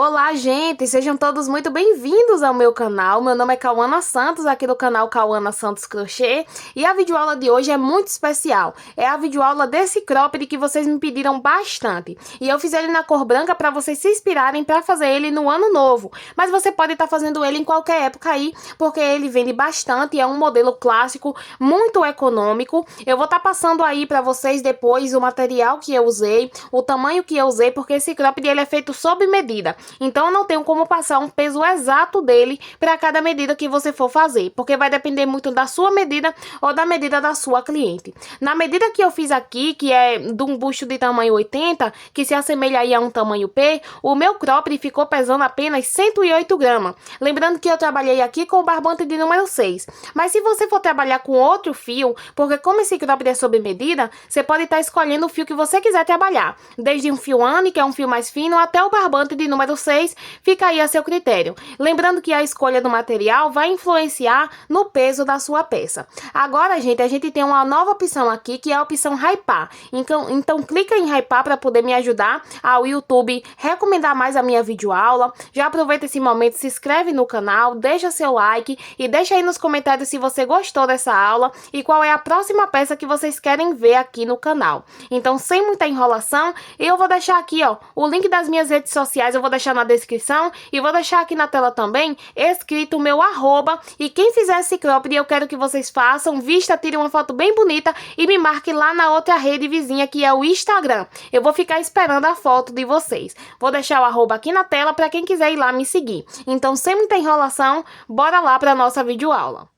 Olá, gente! Sejam todos muito bem-vindos ao meu canal. Meu nome é Cauana Santos, aqui do canal Cauana Santos Crochê. E a videoaula de hoje é muito especial. É a videoaula desse cropped que vocês me pediram bastante. E eu fiz ele na cor branca para vocês se inspirarem para fazer ele no ano novo. Mas você pode estar fazendo ele em qualquer época aí, porque ele vende bastante. É um modelo clássico, muito econômico. Eu vou estar passando aí para vocês depois o material que eu usei, o tamanho que eu usei, porque esse cropped ele é feito sob medida. Então, eu não tenho como passar um peso exato dele para cada medida que você for fazer, porque vai depender muito da sua medida ou da medida da sua cliente. Na medida que eu fiz aqui, que é de um busto de tamanho 80, que se assemelha aí a um tamanho P, o meu cropped ficou pesando apenas 108 gramas. Lembrando que eu trabalhei aqui com o barbante de número 6. Mas se você for trabalhar com outro fio, porque como esse cropped é sob medida, você pode estar escolhendo o fio que você quiser trabalhar. Desde um fio Anne, que é um fio mais fino, até o barbante de número 6, fica aí a seu critério. Lembrando que a escolha do material vai influenciar no peso da sua peça. Agora, gente, a gente tem uma nova opção aqui, que é a opção hypar. Então clica em hypar para poder me ajudar ao YouTube recomendar mais a minha videoaula. Já aproveita esse momento, se inscreve no canal, deixa seu like e deixa aí nos comentários se você gostou dessa aula e qual é a próxima peça que vocês querem ver aqui no canal. Então, sem muita enrolação, eu vou deixar aqui, ó, o link das minhas redes sociais, eu vou deixar na descrição e vou deixar aqui na tela também escrito o meu arroba, e quem fizer esse cropped eu quero que vocês façam, vista, tire uma foto bem bonita e me marque lá na outra rede vizinha que é o Instagram. Eu vou ficar esperando a foto de vocês. Vou deixar o arroba aqui na tela para quem quiser ir lá me seguir. Então, sem muita enrolação, bora lá para nossa videoaula.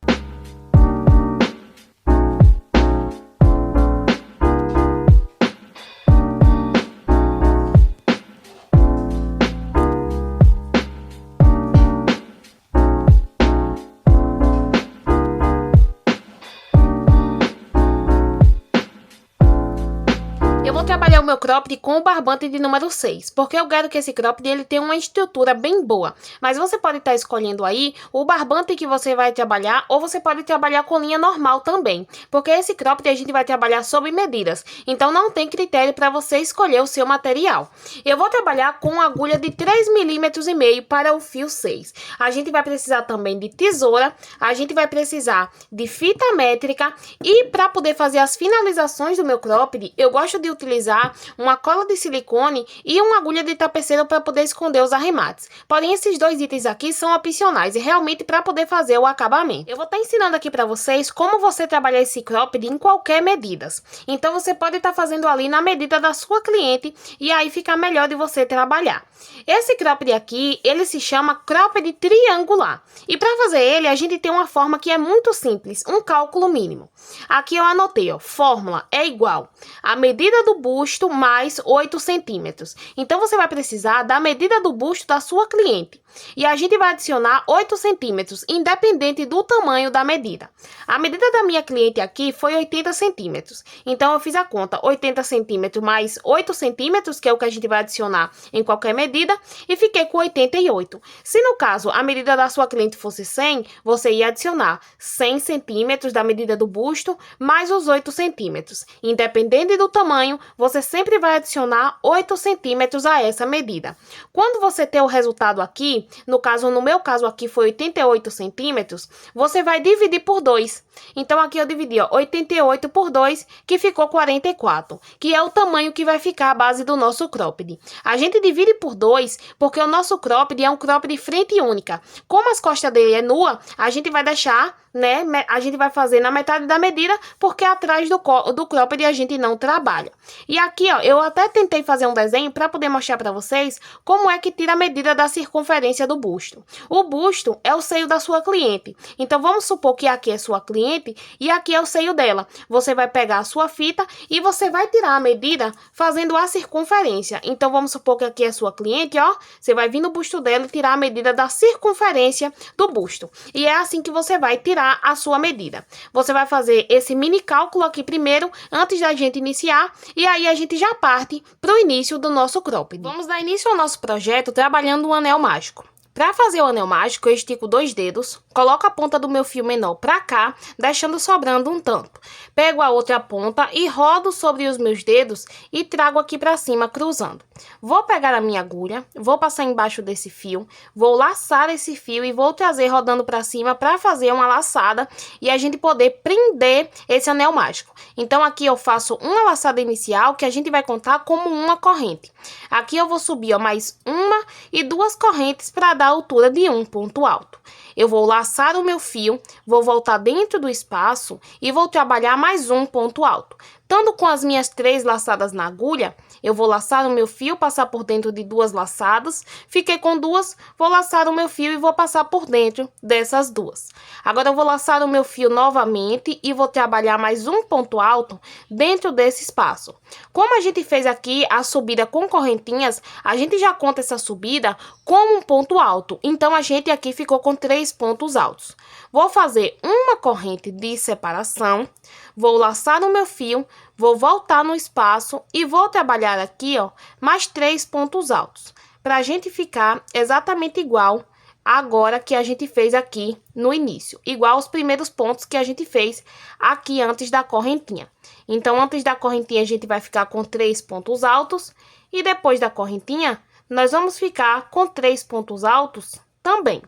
Eu vou trabalhar o meu cropped com o barbante de número 6, porque eu quero que esse cropped ele tenha uma estrutura bem boa. Mas você pode estar escolhendo aí o barbante que você vai trabalhar, ou você pode trabalhar com linha normal também, porque esse cropped a gente vai trabalhar sob medidas, então não tem critério para você escolher o seu material. Eu vou trabalhar com agulha de 3,5 mm para o fio 6. A gente vai precisar também de tesoura, a gente vai precisar de fita métrica, e para poder fazer as finalizações do meu cropped, eu gosto de utilizar uma cola de silicone e uma agulha de tapeceiro para poder esconder os arremates. Porém, esses dois itens aqui são opcionais e realmente para poder fazer o acabamento. Eu vou estar ensinando aqui para vocês como você trabalhar esse cropped em qualquer medida. Então, você pode estar fazendo ali na medida da sua cliente e aí fica melhor de você trabalhar. Esse cropped aqui, ele se chama cropped triangular. E para fazer ele, a gente tem uma forma que é muito simples, um cálculo mínimo. Aqui eu anotei, ó, fórmula é igual a medida do busto mais 8 centímetros. Então, você vai precisar da medida do busto da sua cliente. E a gente vai adicionar 8 centímetros, independente do tamanho da medida. A medida da minha cliente aqui foi 80 centímetros. Então, eu fiz a conta, 80 centímetros mais 8 centímetros, que é o que a gente vai adicionar em qualquer medida, e fiquei com 88. Se no caso a medida da sua cliente fosse 100, você ia adicionar 100 centímetros da medida do busto, mais os 8 centímetros. Independente do tamanho, você sempre vai adicionar 8 centímetros a essa medida. Quando você ter o resultado aqui, no meu caso aqui foi 88 centímetros, você vai dividir por 2. Então, aqui eu dividi, ó, 88 por 2, que ficou 44, que é o tamanho que vai ficar a base do nosso cropped. A gente divide por 2 porque o nosso cropped é um cropped frente única. Como as costas dele é nua, a gente vai deixar, né, a gente vai fazer na metade da medida, porque atrás do cropped a gente não trabalha. E aqui, ó, eu até tentei fazer um desenho para poder mostrar para vocês como é que tira a medida da circunferência do busto. O busto é o seio da sua cliente. Então, vamos supor que aqui é sua cliente e aqui é o seio dela. Você vai pegar a sua fita e você vai tirar a medida fazendo a circunferência. Então, vamos supor que aqui é sua cliente, ó. Você vai vir no busto dela e tirar a medida da circunferência do busto. E é assim que você vai tirar a sua medida. Você vai fazer esse mini cálculo aqui primeiro, antes da gente iniciar, e aí a gente já parte para o início do nosso cropped. Vamos dar início ao nosso projeto trabalhando um anel mágico. Para fazer o anel mágico, eu estico 2 dedos, coloco a ponta do meu fio menor para cá, deixando sobrando um tanto. Pego a outra ponta e rodo sobre os meus dedos e trago aqui para cima, cruzando. Vou pegar a minha agulha, vou passar embaixo desse fio, vou laçar esse fio e vou trazer rodando para cima para fazer uma laçada e a gente poder prender esse anel mágico. Então, aqui eu faço uma laçada inicial que a gente vai contar como uma corrente. Aqui eu vou subir, ó, mais uma e 2 correntes para dar a altura de um ponto alto. Eu vou laçar o meu fio, vou voltar dentro do espaço e vou trabalhar mais um ponto alto. Estando com as minhas 3 laçadas na agulha, eu vou laçar o meu fio, passar por dentro de 2 laçadas. Fiquei com 2, vou laçar o meu fio e vou passar por dentro dessas 2. Agora eu vou laçar o meu fio novamente e vou trabalhar mais um ponto alto dentro desse espaço. Como a gente fez aqui a subida com correntinhas, a gente já conta essa subida como um ponto alto. Então, a gente aqui ficou com 3 pontos altos. Vou fazer uma corrente de separação, vou laçar o meu fio, vou voltar no espaço e vou trabalhar aqui, ó, mais 3 pontos altos, para a gente ficar exatamente igual agora que a gente fez aqui no início, igual aos primeiros pontos que a gente fez aqui antes da correntinha. Então, antes da correntinha, a gente vai ficar com 3 pontos altos e depois da correntinha, nós vamos ficar com 3 pontos altos também.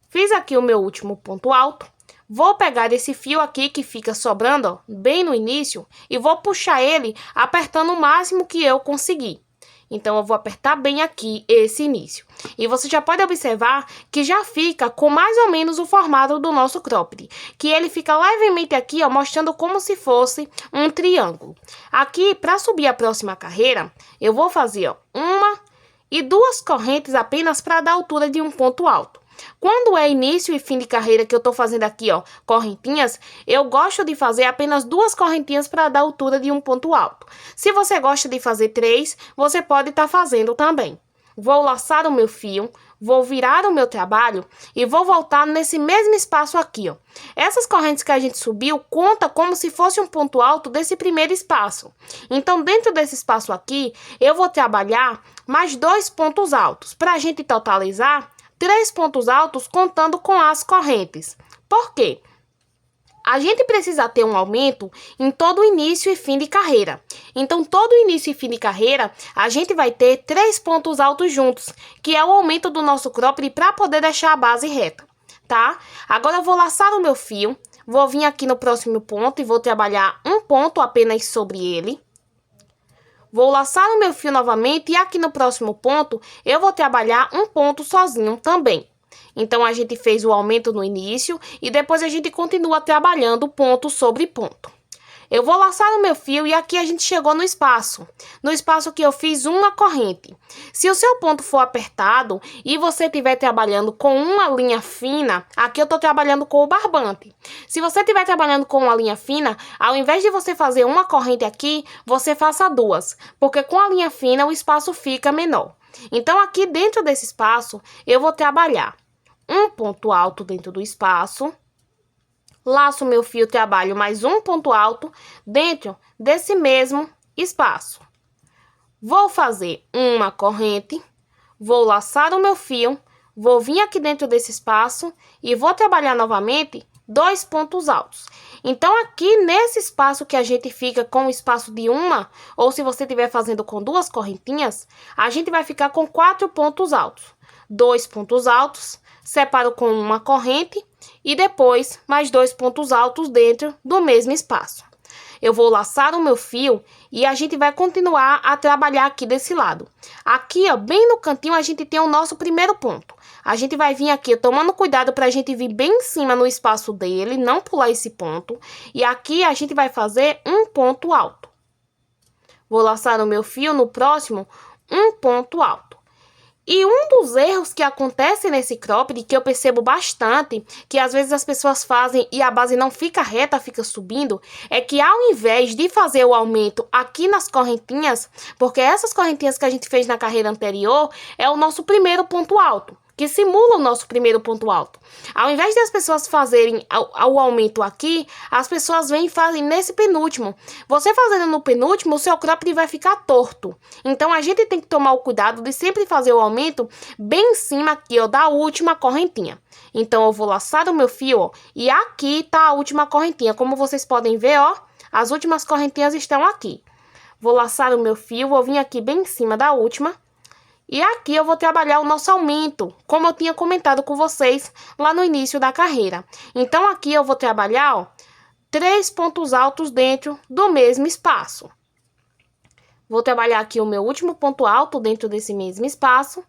Fiz aqui o meu último ponto alto. Vou pegar esse fio aqui que fica sobrando, ó, bem no início, e vou puxar ele apertando o máximo que eu conseguir. Então, eu vou apertar bem aqui esse início. E você já pode observar que já fica com mais ou menos o formato do nosso cropped. Que ele fica levemente aqui, ó, mostrando como se fosse um triângulo. Aqui, para subir a próxima carreira, eu vou fazer, ó, uma e 2 correntes apenas para dar altura de um ponto alto. Quando é início e fim de carreira que eu tô fazendo aqui, ó, correntinhas, eu gosto de fazer apenas 2 correntinhas para dar altura de um ponto alto. Se você gosta de fazer 3, você pode estar fazendo também. Vou laçar o meu fio, vou virar o meu trabalho e vou voltar nesse mesmo espaço aqui, ó. Essas correntes que a gente subiu conta como se fosse um ponto alto desse primeiro espaço. Então, dentro desse espaço aqui, eu vou trabalhar mais 2 pontos altos, para a gente totalizar 3 pontos altos contando com as correntes. Por quê? A gente precisa ter um aumento em todo o início e fim de carreira. Então, todo início e fim de carreira, a gente vai ter 3 pontos altos juntos, que é o aumento do nosso cropped para poder deixar a base reta, tá? Agora, eu vou laçar o meu fio, vou vir aqui no próximo ponto e vou trabalhar um ponto apenas sobre ele. Vou laçar o meu fio novamente e aqui no próximo ponto, eu vou trabalhar um ponto sozinho também. Então, a gente fez o aumento no início e depois a gente continua trabalhando ponto sobre ponto. Eu vou laçar o meu fio e aqui a gente chegou no espaço. No espaço que eu fiz uma corrente. Se o seu ponto for apertado e você estiver trabalhando com uma linha fina, aqui eu estou trabalhando com o barbante. Se você estiver trabalhando com uma linha fina, ao invés de você fazer uma corrente aqui, você faça 2. Porque com a linha fina o espaço fica menor. Então, aqui dentro desse espaço, eu vou trabalhar um ponto alto dentro do espaço. Laço meu fio, trabalho mais um ponto alto dentro desse mesmo espaço. Vou fazer uma corrente, vou laçar o meu fio, vou vir aqui dentro desse espaço e vou trabalhar novamente 2 pontos altos. Então, aqui nesse espaço que a gente fica com o espaço de uma, ou se você estiver fazendo com 2 correntinhas, a gente vai ficar com 4 pontos altos. 2 pontos altos, separo com uma corrente e depois mais 2 pontos altos dentro do mesmo espaço. Eu vou laçar o meu fio e a gente vai continuar a trabalhar aqui desse lado. Aqui, ó, bem no cantinho, a gente tem o nosso primeiro ponto. A gente vai vir aqui tomando cuidado para a gente vir bem em cima no espaço dele, não pular esse ponto. E aqui a gente vai fazer um ponto alto. Vou laçar o meu fio no próximo, um ponto alto. E um dos erros que acontece nesse cropped, que eu percebo bastante, que às vezes as pessoas fazem e a base não fica reta, fica subindo, é que ao invés de fazer o aumento aqui nas correntinhas, porque essas correntinhas que a gente fez na carreira anterior é o nosso primeiro ponto alto. que simula o nosso primeiro ponto alto. Ao invés de as pessoas fazerem o aumento aqui, as pessoas vêm e fazem nesse penúltimo. Você fazendo no penúltimo, o seu cropped vai ficar torto. Então, a gente tem que tomar o cuidado de sempre fazer o aumento bem em cima aqui, ó, da última correntinha. Então, eu vou laçar o meu fio, ó, e aqui tá a última correntinha. Como vocês podem ver, ó, as últimas correntinhas estão aqui. Vou laçar o meu fio, vou vir aqui bem em cima da última. E aqui eu vou trabalhar o nosso aumento, como eu tinha comentado com vocês lá no início da carreira. Então, aqui eu vou trabalhar, ó, 3 pontos altos dentro do mesmo espaço. Vou trabalhar aqui o meu último ponto alto dentro desse mesmo espaço.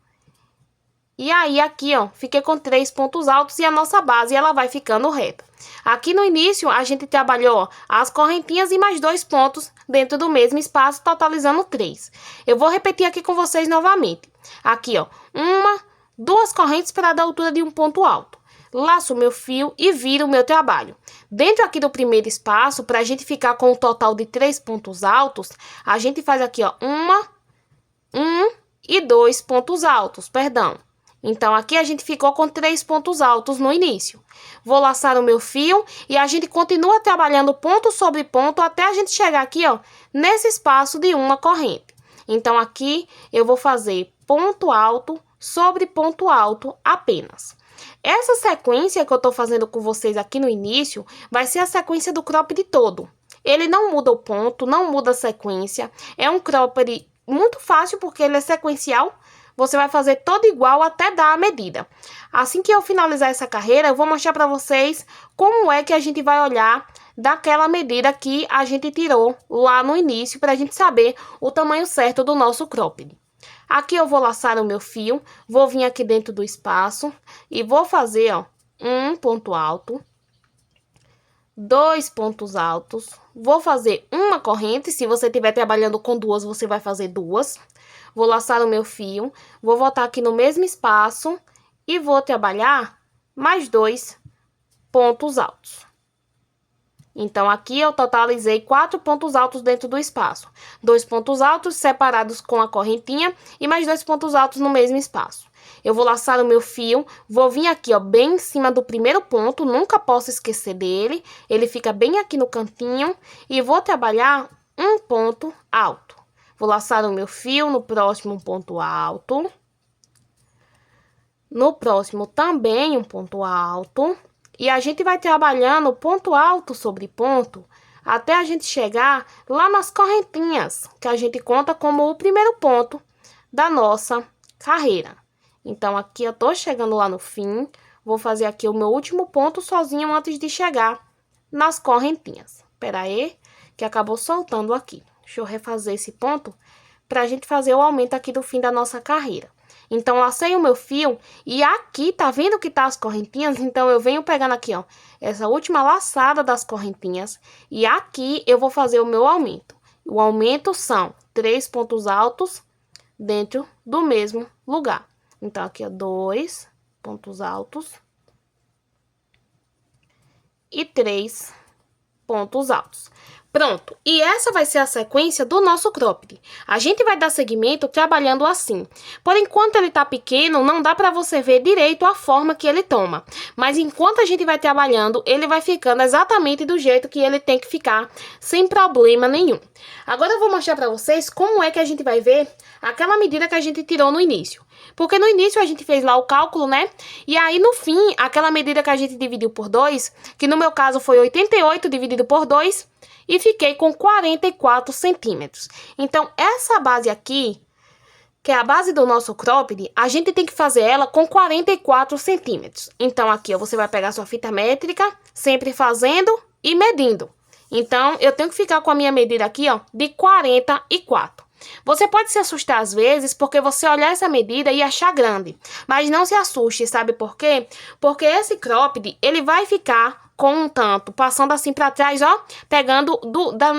E aí, aqui, ó, fiquei com 3 pontos altos e a nossa base, ela vai ficando reta. Aqui no início, a gente trabalhou, ó, as correntinhas e mais 2 pontos dentro do mesmo espaço, totalizando 3. Eu vou repetir aqui com vocês novamente. Aqui, ó, 1, 2 correntes para dar altura de um ponto alto. Laço o meu fio e viro o meu trabalho. Dentro aqui do primeiro espaço, para a gente ficar com um total de 3 pontos altos, a gente faz aqui, ó, 1 e 2 pontos altos, perdão. Então, aqui a gente ficou com 3 pontos altos no início. Vou laçar o meu fio e a gente continua trabalhando ponto sobre ponto até a gente chegar aqui, ó, nesse espaço de uma corrente. Então, aqui eu vou fazer ponto alto sobre ponto alto apenas. Essa sequência que eu tô fazendo com vocês aqui no início vai ser a sequência do cropped todo. Ele não muda o ponto, não muda a sequência. É um cropped muito fácil porque ele é sequencial. Você vai fazer todo igual até dar a medida. Assim que eu finalizar essa carreira, eu vou mostrar para vocês como é que a gente vai olhar daquela medida que a gente tirou lá no início, para a gente saber o tamanho certo do nosso cropped. Aqui eu vou laçar o meu fio, vou vir aqui dentro do espaço e vou fazer, ó, um ponto alto, 2 pontos altos, vou fazer uma corrente. Se você estiver trabalhando com 2, você vai fazer 2. Vou laçar o meu fio, vou voltar aqui no mesmo espaço e vou trabalhar mais 2 pontos altos. Então, aqui eu totalizei 4 pontos altos dentro do espaço. 2 pontos altos separados com a correntinha e mais 2 pontos altos no mesmo espaço. Eu vou laçar o meu fio, vou vir aqui, ó, bem em cima do primeiro ponto, nunca posso esquecer dele. Ele fica bem aqui no cantinho e vou trabalhar um ponto alto. Vou laçar o meu fio no próximo ponto alto. No próximo também um ponto alto. E a gente vai trabalhando ponto alto sobre ponto até a gente chegar lá nas correntinhas, que a gente conta como o primeiro ponto da nossa carreira. Então, aqui eu tô chegando lá no fim. Vou fazer aqui o meu último ponto sozinho antes de chegar nas correntinhas. Espera aí, que acabou soltando aqui. Deixa eu refazer esse ponto para a gente fazer o aumento aqui do fim da nossa carreira. Então, lacei o meu fio e aqui, tá vendo que tá as correntinhas? Então, eu venho pegando aqui, ó, essa última laçada das correntinhas e aqui eu vou fazer o meu aumento. O aumento são 3 pontos altos dentro do mesmo lugar. Então, aqui, ó, 2 pontos altos e 3 pontos altos. Pronto, e essa vai ser a sequência do nosso cropped. A gente vai dar seguimento trabalhando assim. Por enquanto ele tá pequeno, não dá pra você ver direito a forma que ele toma. Mas enquanto a gente vai trabalhando, ele vai ficando exatamente do jeito que ele tem que ficar, sem problema nenhum. Agora eu vou mostrar pra vocês como é que a gente vai ver aquela medida que a gente tirou no início. Porque no início a gente fez lá o cálculo, né? E aí no fim, aquela medida que a gente dividiu por 2, que no meu caso foi 88 dividido por 2, e fiquei com 44 centímetros. Então, essa base aqui, que é a base do nosso cropped, a gente tem que fazer ela com 44 centímetros. Então, aqui, ó, você vai pegar sua fita métrica, sempre fazendo e medindo. Então, eu tenho que ficar com a minha medida aqui, ó, de 44. Você pode se assustar às vezes porque você olhar essa medida e achar grande. Mas não se assuste, sabe por quê? Porque esse cropped, ele vai ficar com um tanto, passando assim pra trás, ó, pegando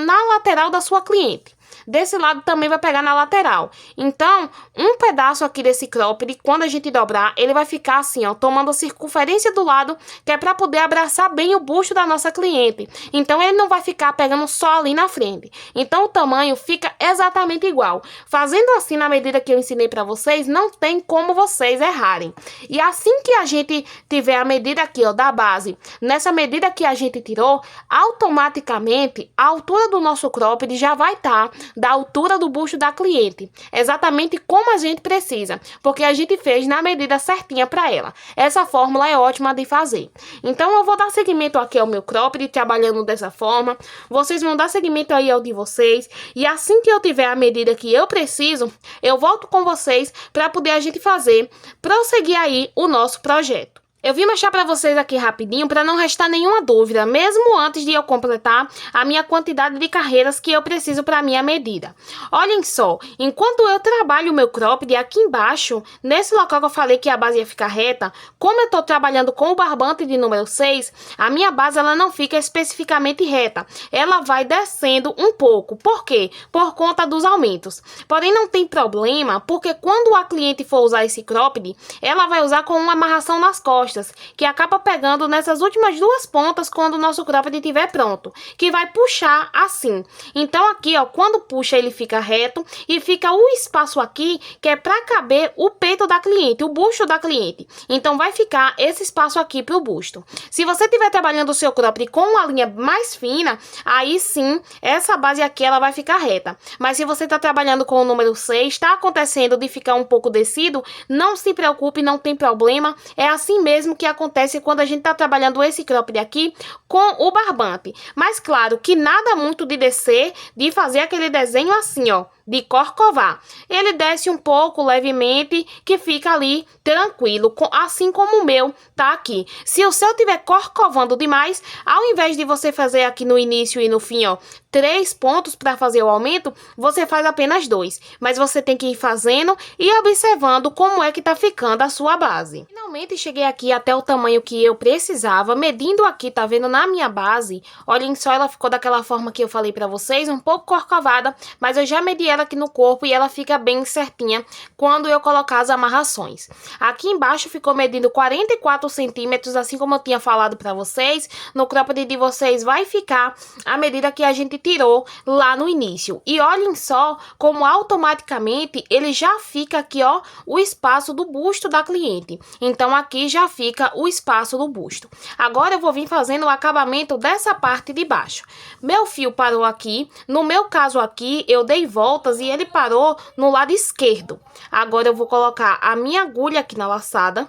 na lateral da sua cliente. desse lado também vai pegar na lateral. Então, um pedaço aqui desse cropped, quando a gente dobrar, ele vai ficar assim, ó, tomando a circunferência do lado, que é para poder abraçar bem o busto da nossa cliente. Então, ele não vai ficar pegando só ali na frente. Então, o tamanho fica exatamente igual. Fazendo assim na medida que eu ensinei para vocês, não tem como vocês errarem. E assim que a gente tiver a medida aqui, ó, da base, nessa medida que a gente tirou, automaticamente a altura do nosso cropped já vai estar da altura do busto da cliente, exatamente como a gente precisa, porque a gente fez na medida certinha para ela. Essa fórmula é ótima de fazer. Então eu vou dar seguimento aqui ao meu cropped, trabalhando dessa forma. Vocês vão dar seguimento aí ao de vocês, e assim que eu tiver a medida que eu preciso, eu volto com vocês para poder a gente prosseguir aí o nosso projeto. Eu vim mostrar para vocês aqui rapidinho para não restar nenhuma dúvida, mesmo antes de eu completar a minha quantidade de carreiras que eu preciso para a minha medida. Olhem só, enquanto eu trabalho o meu cropped aqui embaixo, nesse local que eu falei que a base ia ficar reta, como eu estou trabalhando com o barbante de número 6, a minha base ela não fica especificamente reta, ela vai descendo um pouco. Por quê? Por conta dos aumentos. Porém, não tem problema, porque quando a cliente for usar esse cropped, ela vai usar com uma amarração nas costas, que acaba pegando nessas últimas duas pontas quando o nosso cropped estiver pronto, que vai puxar assim. Então aqui, ó, quando puxa ele fica reto e fica o espaço aqui que é para caber o peito da cliente, o busto da cliente. Então vai ficar esse espaço aqui pro busto. Se você estiver trabalhando o seu cropped com uma linha mais fina, aí sim, essa base aqui ela vai ficar reta. Mas se você está trabalhando com o número 6, está acontecendo de ficar um pouco descido, não se preocupe, não tem problema, é assim mesmo que acontece quando a gente tá trabalhando esse cropped aqui com o barbante. Mas claro que nada muito de descer, de fazer aquele desenho assim, ó, de corcovar. Ele desce um pouco levemente, que fica ali tranquilo, assim como o meu tá aqui. Se o seu tiver corcovando demais, ao invés de você fazer aqui no início e no fim, ó, 3 pontos para fazer o aumento, você faz apenas 2. Mas você tem que ir fazendo e observando como é que tá ficando a sua base. Finalmente cheguei aqui até o tamanho que eu precisava, medindo aqui, tá vendo, na minha base. Olhem só, ela ficou daquela forma que eu falei para vocês, um pouco corcovada, mas eu já medi ela aqui no corpo e ela fica bem certinha quando eu colocar as amarrações. Aqui embaixo ficou medindo 44 centímetros, assim como eu tinha falado para vocês. No cropped de vocês vai ficar a medida que a gente tirou lá no início. E olhem só como automaticamente ele já fica aqui, ó, o espaço do busto da cliente. Então aqui já fica o espaço do busto. Agora eu vou vir fazendo o acabamento dessa parte de baixo. Meu fio parou aqui, no meu caso aqui eu dei voltas e ele parou no lado esquerdo. Agora eu vou colocar a minha agulha aqui na laçada.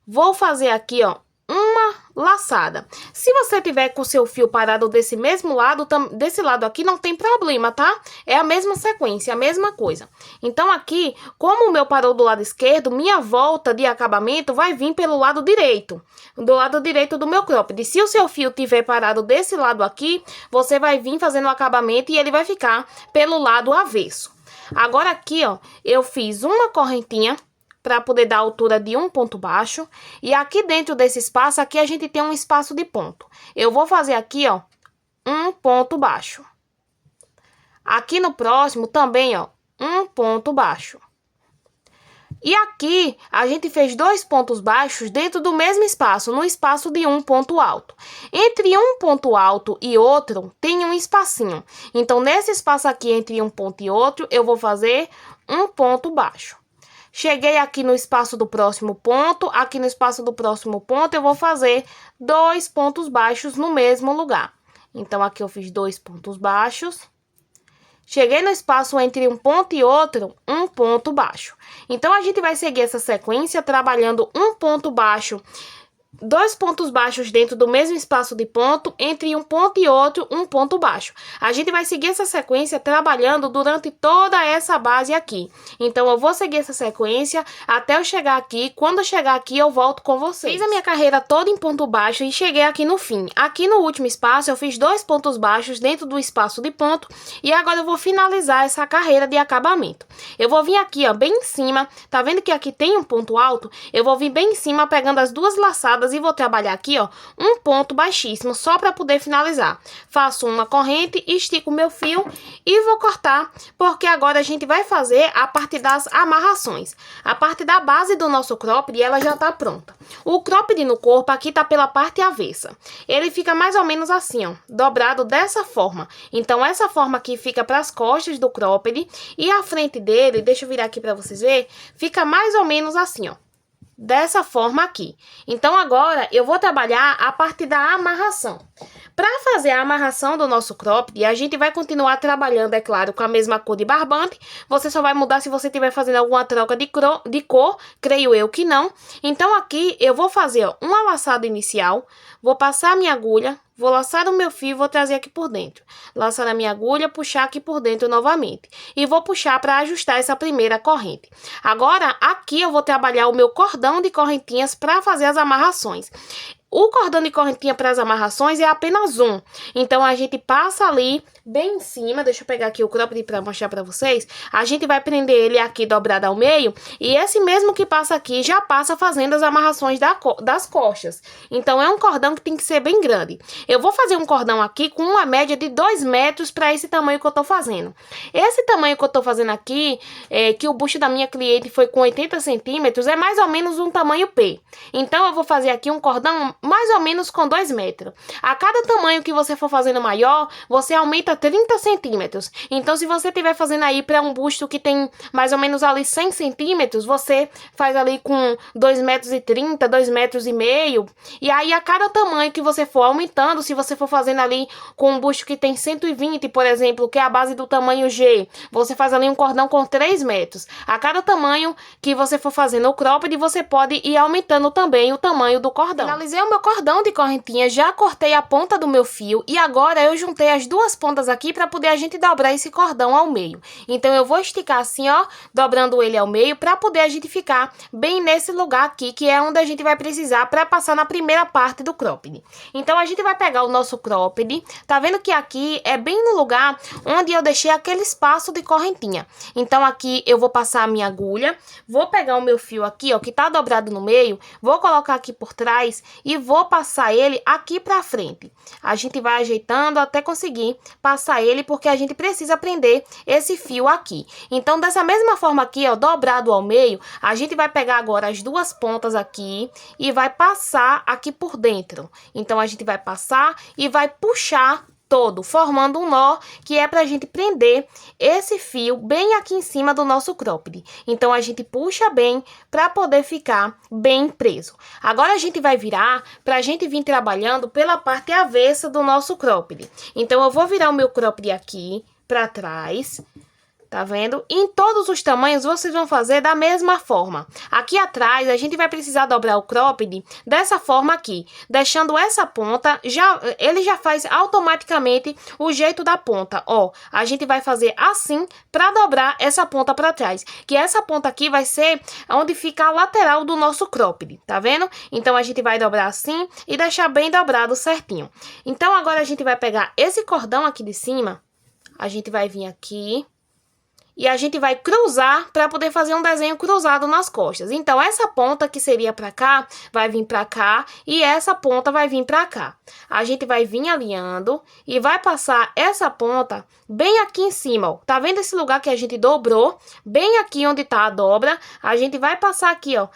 Vou fazer aqui, ó, uma laçada. Se você tiver com o seu fio parado desse mesmo lado, desse lado aqui, não tem problema, tá? É a mesma sequência, a mesma coisa. Então aqui, como o meu parou do lado esquerdo, minha volta de acabamento vai vir pelo lado direito, do lado direito do meu cropped. Se o seu fio tiver parado desse lado aqui, você vai vir fazendo o acabamento e ele vai ficar pelo lado avesso. Agora aqui, ó, eu fiz uma correntinha para poder dar a altura de um ponto baixo. E aqui dentro desse espaço, aqui a gente tem um espaço de ponto. Eu vou fazer aqui, ó, um ponto baixo. Aqui no próximo também, ó, um ponto baixo. E aqui a gente fez 2 pontos baixos dentro do mesmo espaço, no espaço de um ponto alto. Entre um ponto alto e outro tem um espacinho. Então, nesse espaço aqui entre um ponto e outro, eu vou fazer um ponto baixo. Cheguei aqui no espaço do próximo ponto, aqui no espaço do próximo ponto eu vou fazer 2 pontos baixos no mesmo lugar. Então, aqui eu fiz 2 pontos baixos. Cheguei no espaço entre um ponto e outro, um ponto baixo. Então, a gente vai seguir essa sequência trabalhando um ponto baixo, 2 pontos baixos dentro do mesmo espaço de ponto, entre um ponto e outro, um ponto baixo. A gente vai seguir essa sequência trabalhando durante toda essa base aqui. Então, eu vou seguir essa sequência até eu chegar aqui. Quando eu chegar aqui, eu volto com vocês. Fiz a minha carreira toda em ponto baixo e cheguei aqui no fim. Aqui no último espaço, eu fiz 2 pontos baixos dentro do espaço de ponto. E agora eu vou finalizar essa carreira de acabamento. Eu vou vir aqui, ó, bem em cima. Tá vendo que aqui tem um ponto alto? Eu vou vir bem em cima, pegando as 2 laçadas amassadas e vou trabalhar aqui, ó, um ponto baixíssimo, só para poder finalizar. Faço uma corrente, estico o meu fio e vou cortar, porque agora a gente vai fazer a parte das amarrações. A parte da base do nosso cropped, ela já tá pronta. O cropped no corpo aqui tá pela parte avessa. Ele fica mais ou menos assim, ó, dobrado dessa forma. Então, essa forma aqui fica para as costas do cropped e a frente dele, deixa eu virar aqui para vocês verem, fica mais ou menos assim, ó. Dessa forma aqui. Então, agora, eu vou trabalhar a parte da amarração. Para fazer a amarração do nosso cropped, a gente vai continuar trabalhando, é claro, com a mesma cor de barbante. Você só vai mudar se você estiver fazendo alguma troca de cor, creio eu que não. Então, aqui, eu vou fazer, ó, uma laçada inicial, vou passar a minha agulha, vou laçar o meu fio e vou trazer aqui por dentro. Laçar a minha agulha, puxar aqui por dentro novamente. E vou puxar para ajustar essa primeira corrente. Agora, aqui eu vou trabalhar o meu cordão de correntinhas para fazer as amarrações. O cordão de correntinha para as amarrações é apenas um. Então, a gente passa ali bem em cima. Deixa eu pegar aqui o cropped para mostrar para vocês. A gente vai prender ele aqui dobrado ao meio. E esse mesmo que passa aqui já passa fazendo as amarrações das costas. Então, é um cordão que tem que ser bem grande. Eu vou fazer um cordão aqui com uma média de 2 metros para esse tamanho que eu tô fazendo. Esse tamanho que eu tô fazendo aqui, que o busto da minha cliente foi com 80 centímetros, é mais ou menos um tamanho P. Então, eu vou fazer aqui um cordão mais ou menos com 2 metros. A cada tamanho que você for fazendo maior, você aumenta 30 centímetros. Então, se você estiver fazendo aí para um busto que tem mais ou menos ali 100 centímetros, você faz ali com 2 metros e 30, 2 metros e meio. E aí, a cada tamanho que você for aumentando, se você for fazendo ali com um busto que tem 120, por exemplo, que é a base do tamanho G, você faz ali um cordão com 3 metros. A cada tamanho que você for fazendo o cropped, você pode ir aumentando também o tamanho do cordão. Finalizei o meu cordão de correntinha, já cortei a ponta do meu fio e agora eu juntei as duas pontas aqui para poder a gente dobrar esse cordão ao meio. Então, eu vou esticar assim, ó, dobrando ele ao meio para poder a gente ficar bem nesse lugar aqui, que é onde a gente vai precisar para passar na primeira parte do cropped. Então, a gente vai pegar o nosso cropped, tá vendo que aqui é bem no lugar onde eu deixei aquele espaço de correntinha. Então, aqui eu vou passar a minha agulha, vou pegar o meu fio aqui, ó, que tá dobrado no meio, vou colocar aqui por trás e vou passar ele aqui pra frente. A gente vai ajeitando até conseguir passar ele, porque a gente precisa prender esse fio aqui. Então, dessa mesma forma aqui, ó, dobrado ao meio, a gente vai pegar agora as duas pontas aqui e vai passar aqui por dentro. Então, a gente vai passar e vai puxar todo, formando um nó, que é pra gente prender esse fio bem aqui em cima do nosso cropped. Então, a gente puxa bem pra poder ficar bem preso. Agora, a gente vai virar pra gente vir trabalhando pela parte avessa do nosso cropped. Então, eu vou virar o meu cropped aqui pra trás. Tá vendo? Em todos os tamanhos, vocês vão fazer da mesma forma. Aqui atrás, a gente vai precisar dobrar o cropped dessa forma aqui. Deixando essa ponta, ele já faz automaticamente o jeito da ponta. Ó, a gente vai fazer assim para dobrar essa ponta para trás. Que essa ponta aqui vai ser onde fica a lateral do nosso cropped. Tá vendo? Então, a gente vai dobrar assim e deixar bem dobrado certinho. Então, agora a gente vai pegar esse cordão aqui de cima. A gente vai vir aqui. E a gente vai cruzar para poder fazer um desenho cruzado nas costas. Então, essa ponta que seria para cá, vai vir para cá e essa ponta vai vir para cá. A gente vai vir alinhando e vai passar essa ponta bem aqui em cima, ó. Tá vendo esse lugar que a gente dobrou? Bem aqui onde tá a dobra, a gente vai passar aqui, ó,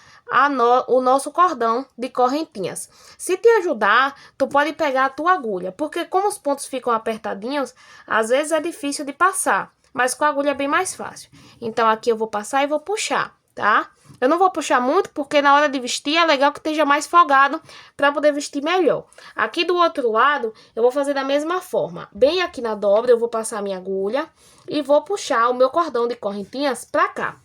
o nosso cordão de correntinhas. Se te ajudar, tu pode pegar a tua agulha, porque como os pontos ficam apertadinhos, às vezes é difícil de passar. Mas com a agulha é bem mais fácil. Então, aqui eu vou passar e vou puxar, tá? Eu não vou puxar muito, porque na hora de vestir é legal que esteja mais folgado para poder vestir melhor. Aqui do outro lado, eu vou fazer da mesma forma. Bem aqui na dobra, eu vou passar a minha agulha e vou puxar o meu cordão de correntinhas pra cá.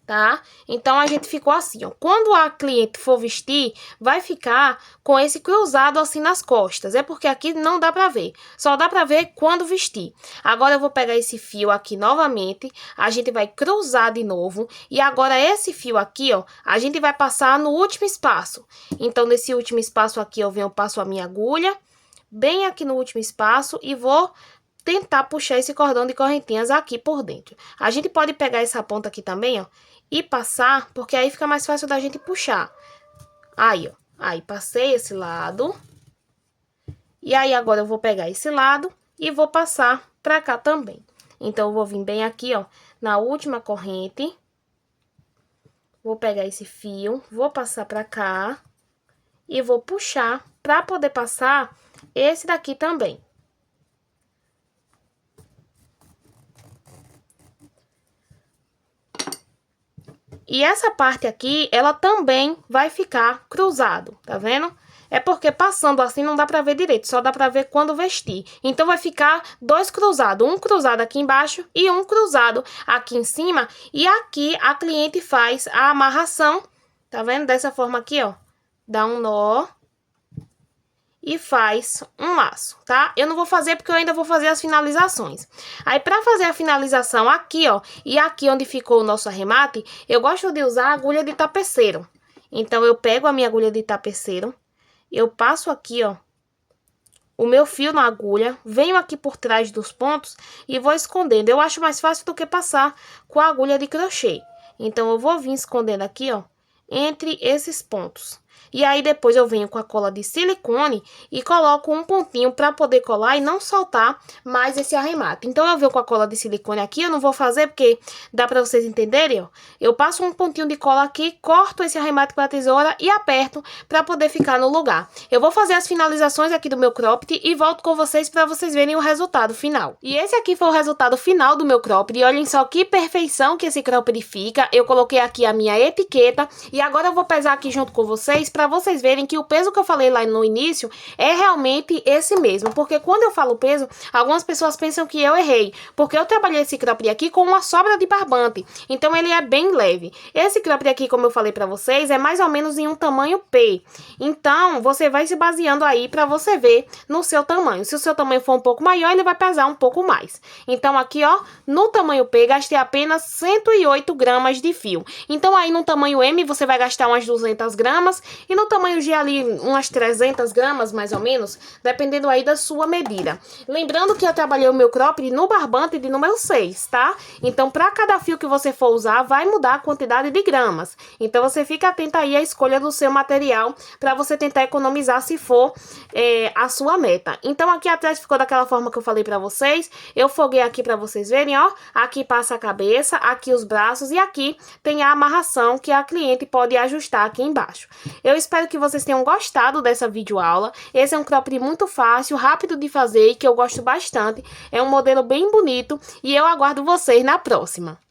Tá? Então, a gente ficou assim, ó. Quando a cliente for vestir, vai ficar com esse cruzado assim nas costas. É porque aqui não dá pra ver. Só dá pra ver quando vestir. Agora, eu vou pegar esse fio aqui novamente. A gente vai cruzar de novo. E agora, esse fio aqui, ó, a gente vai passar no último espaço. Então, nesse último espaço aqui, eu passo a minha agulha. Bem aqui no último espaço. E vou tentar puxar esse cordão de correntinhas aqui por dentro. A gente pode pegar essa ponta aqui também, ó. E passar, porque aí fica mais fácil da gente puxar. Aí, ó. Aí, passei esse lado. E aí, agora eu vou pegar esse lado e vou passar pra cá também. Então, eu vou vir bem aqui, ó, na última corrente. Vou pegar esse fio, vou passar pra cá e vou puxar pra poder passar esse daqui também. E essa parte aqui, ela também vai ficar cruzado, tá vendo? É porque passando assim não dá pra ver direito, só dá pra ver quando vestir. Então, vai ficar dois cruzados, um cruzado aqui embaixo e um cruzado aqui em cima. E aqui a cliente faz a amarração, tá vendo? Dessa forma aqui, ó. Dá um nó e faz um laço, tá? Eu não vou fazer porque eu ainda vou fazer as finalizações. Aí, pra fazer a finalização aqui, ó, e aqui onde ficou o nosso arremate, eu gosto de usar a agulha de tapeceiro. Então, eu pego a minha agulha de tapeceiro, eu passo aqui, ó, o meu fio na agulha, venho aqui por trás dos pontos e vou escondendo. Eu acho mais fácil do que passar com a agulha de crochê. Então, eu vou vir escondendo aqui, ó, entre esses pontos. E aí, depois eu venho com a cola de silicone e coloco um pontinho para poder colar e não soltar mais esse arremate. Então, eu venho com a cola de silicone aqui, eu não vou fazer porque dá para vocês entenderem, ó. Eu passo um pontinho de cola aqui, corto esse arremate com a tesoura e aperto para poder ficar no lugar. Eu vou fazer as finalizações aqui do meu cropped e volto com vocês para vocês verem o resultado final. E esse aqui foi o resultado final do meu cropped. E olhem só que perfeição que esse cropped fica. Eu coloquei aqui a minha etiqueta e agora eu vou pesar aqui junto com vocês para vocês verem que o peso que eu falei lá no início é realmente esse mesmo, porque quando eu falo peso, algumas pessoas pensam que eu errei, porque eu trabalhei esse cropped aqui com uma sobra de barbante, então ele é bem leve. Esse cropped aqui, como eu falei pra vocês, é mais ou menos em um tamanho P, então você vai se baseando aí pra você ver no seu tamanho. Se o seu tamanho for um pouco maior, ele vai pesar um pouco mais. Então aqui, ó, no tamanho P, gastei apenas 108 gramas de fio. Então aí no tamanho M, você vai gastar umas 200 gramas e no tamanho G ali, umas 300 gramas, mais ou menos, dependendo aí da sua medida. Lembrando que eu trabalhei o meu cropped no barbante de número 6, tá? Então, para cada fio que você for usar, vai mudar a quantidade de gramas. Então, você fica atento aí à escolha do seu material, para você tentar economizar se for a sua meta. Então, aqui atrás ficou daquela forma que eu falei para vocês. Eu foguei aqui para vocês verem, ó. Aqui passa a cabeça, aqui os braços e aqui tem a amarração que a cliente pode ajustar aqui embaixo. Eu espero que vocês tenham gostado dessa videoaula. Esse é um cropped muito fácil, rápido de fazer e que eu gosto bastante. É um modelo bem bonito e eu aguardo vocês na próxima.